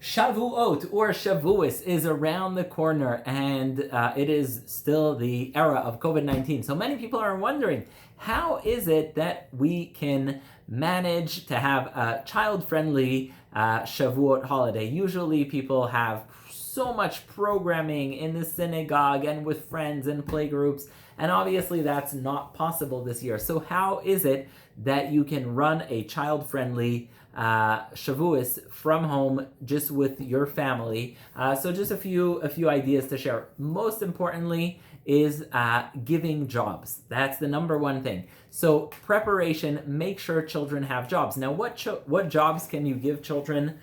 Shavuot or Shavuos is around the corner, and it is still the era of COVID-19. So many people are wondering, how is it that we can manage to have a child-friendly Shavuot holiday? Usually people have so much programming in the synagogue and with friends and playgroups, and obviously that's not possible this year. So how is it that you can run a child-friendly Shavuos from home just with your family? So just a few ideas to share. Most importantly is giving jobs. That's the number one thing. So preparation, make sure children have jobs. Now what jobs can you give children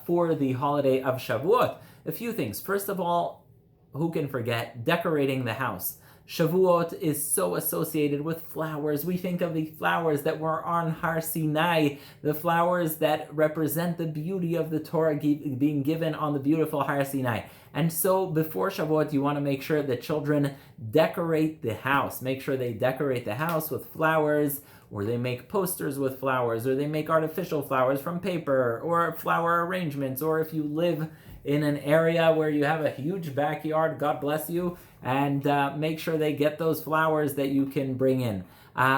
for the holiday of Shavuot? A few things. First of all, who can forget decorating the house? Shavuot is so associated with flowers. We think of the flowers that were on Har Sinai, the flowers that represent the beauty of the Torah being given on the beautiful Har Sinai. And so before Shavuot, you want to make sure that children decorate the house. Make sure they decorate the house with flowers, or they make posters with flowers, or they make artificial flowers from paper, or flower arrangements, or if you live in an area where you have a huge backyard, God bless you, and make sure they get those flowers that you can bring in.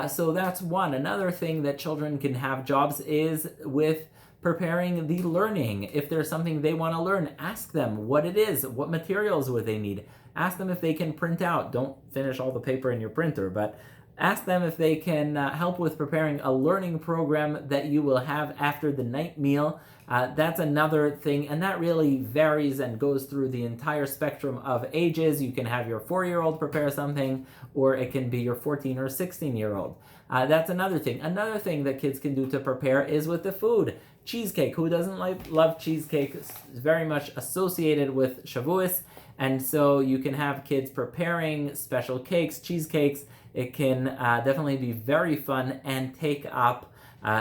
So that's one. Another thing that children can have jobs is with preparing the learning. If there's something they want to learn, ask them what it is, what materials would they need. Ask them if they can print out. Don't finish all the paper in your printer, but ask them if they can help with preparing a learning program that you will have after the night meal. That's another thing, and that really varies and goes through the entire spectrum of ages. You can have your 4-year-old prepare something, or it can be your 14 or 16-year-old. That's another thing. Another thing that kids can do to prepare is with the food. Cheesecake. Who doesn't love cheesecake? It's very much associated with Shavuos, and so you can have kids preparing special cakes, cheesecakes. It can definitely be very fun and take up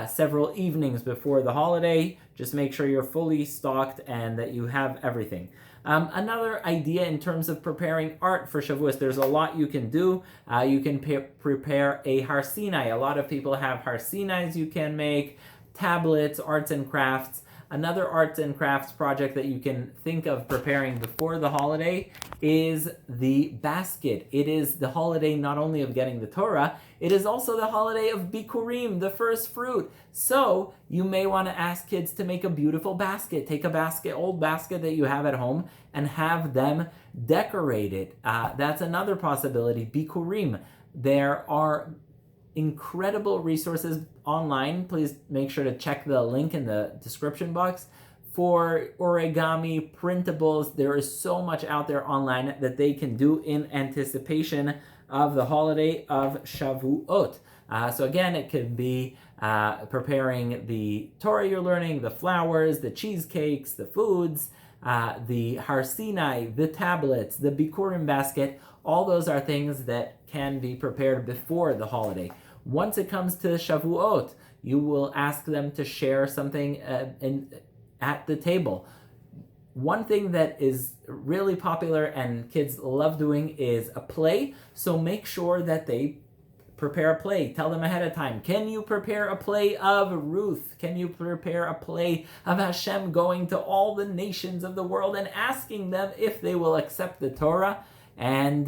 several evenings before the holiday. Just make sure you're fully stocked and that you have everything. Another idea in terms of preparing art for Shavuos, there's a lot you can do. You can prepare a Har Sinai. A lot of people have Har Sinais you can make, tablets, arts and crafts. Another arts and crafts project that you can think of preparing before the holiday is the basket. It is the holiday not only of getting the Torah, it is also the holiday of Bikurim, the first fruit. So you may want to ask kids to make a beautiful basket. Take a basket, old basket that you have at home, and have them decorate it. That's another possibility. Bikurim. There are incredible resources online. Please make sure to check the link in the description box for origami, printables. There is so much out there online that they can do in anticipation of the holiday of Shavuot. So again, it could be preparing the Torah you're learning, the flowers, the cheesecakes, the foods, the Har Sinai, the tablets, the Bikurim basket. All those are things that can be prepared before the holiday. Once it comes to Shavuot, you will ask them to share something at the table. One thing that is really popular and kids love doing is a play. So make sure that they prepare a play. Tell them ahead of time. Can you prepare a play of Ruth? Can you prepare a play of Hashem going to all the nations of the world and asking them if they will accept the Torah? And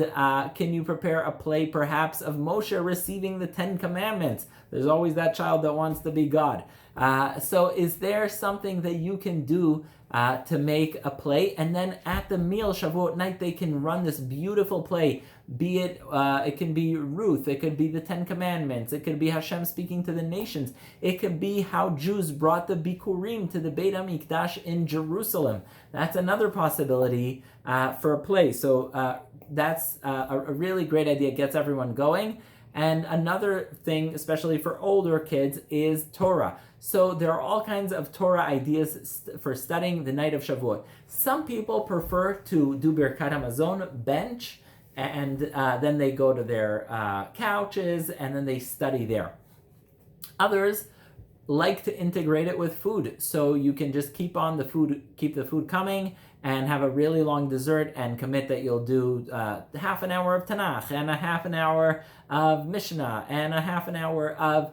can you prepare a play perhaps of Moshe receiving the 10 Commandments? There's always that child that wants to be God. So is there something that you can do to make a play? And then at the meal, Shavuot night, they can run this beautiful play. Be it, it can be Ruth, it could be the 10 Commandments, it could be Hashem speaking to the nations, it could be how Jews brought the Bikurim to the Beit HaMikdash in Jerusalem. That's another possibility for a play. So that's a really great idea. It gets everyone going. And another thing, especially for older kids, is Torah. So there are all kinds of Torah ideas for studying the night of Shavuot. Some people prefer to do Birkat Hamazon, bench, and then they go to their couches and then they study there. Others like to integrate it with food, so you can just keep the food coming, and have a really long dessert and commit that you'll do half an hour of Tanakh and a half an hour of Mishnah and a half an hour of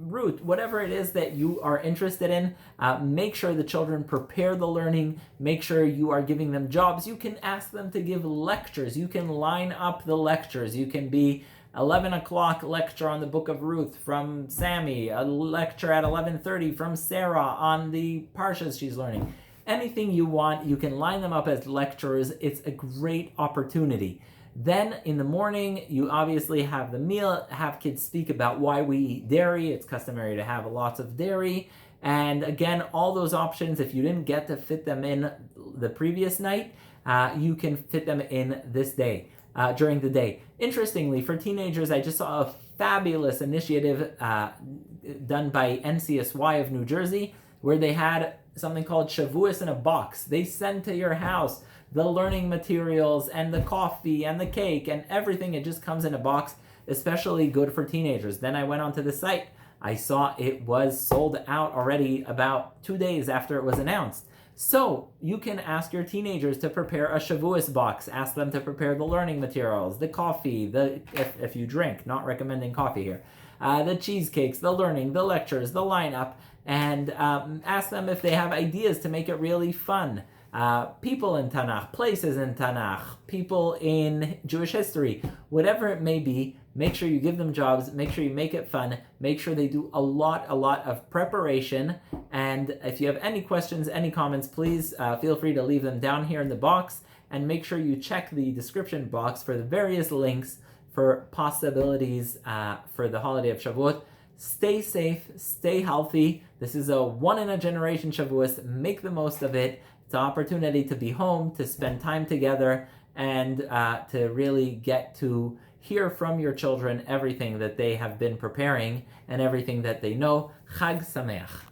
root, whatever it is that you are interested in. Make sure the children prepare the learning. Make sure you are giving them jobs. You can ask them to give lectures. You can line up the lectures. You can be 11 o'clock lecture on the book of Ruth from Sammy, a lecture at 11:30 from Sarah on the parshas she's learning. Anything you want, you can line them up as lecturers. It's a great opportunity. Then in the morning, you obviously have the meal, have kids speak about why we eat dairy. It's customary to have lots of dairy. And again, all those options, if you didn't get to fit them in the previous night, you can fit them in this day, during the day. Interestingly, for teenagers, I just saw a fabulous initiative done by NCSY of New Jersey, where they had something called Shavuot in a box. They send to your house the learning materials and the coffee and the cake and everything. It just comes in a box, especially good for teenagers. Then I went onto the site. I saw it was sold out already about 2 days after it was announced. So you can ask your teenagers to prepare a Shavuot box. Ask them to prepare the learning materials, the coffee, if you drink, not recommending coffee here, the cheesecakes, the learning, the lectures, the lineup, and ask them if they have ideas to make it really fun. People in Tanakh, places in Tanakh, people in Jewish history, whatever it may be, make sure you give them jobs, make sure you make it fun, make sure they do a lot of preparation. And if you have any questions, any comments, please feel free to leave them down here in the box, and make sure you check the description box for the various links for possibilities for the holiday of Shavuot. Stay safe, stay healthy. This is a one-in-a-generation Shavuot. Make the most of it. It's an opportunity to be home, to spend time together, and to really get to hear from your children everything that they have been preparing and everything that they know. Chag Sameach.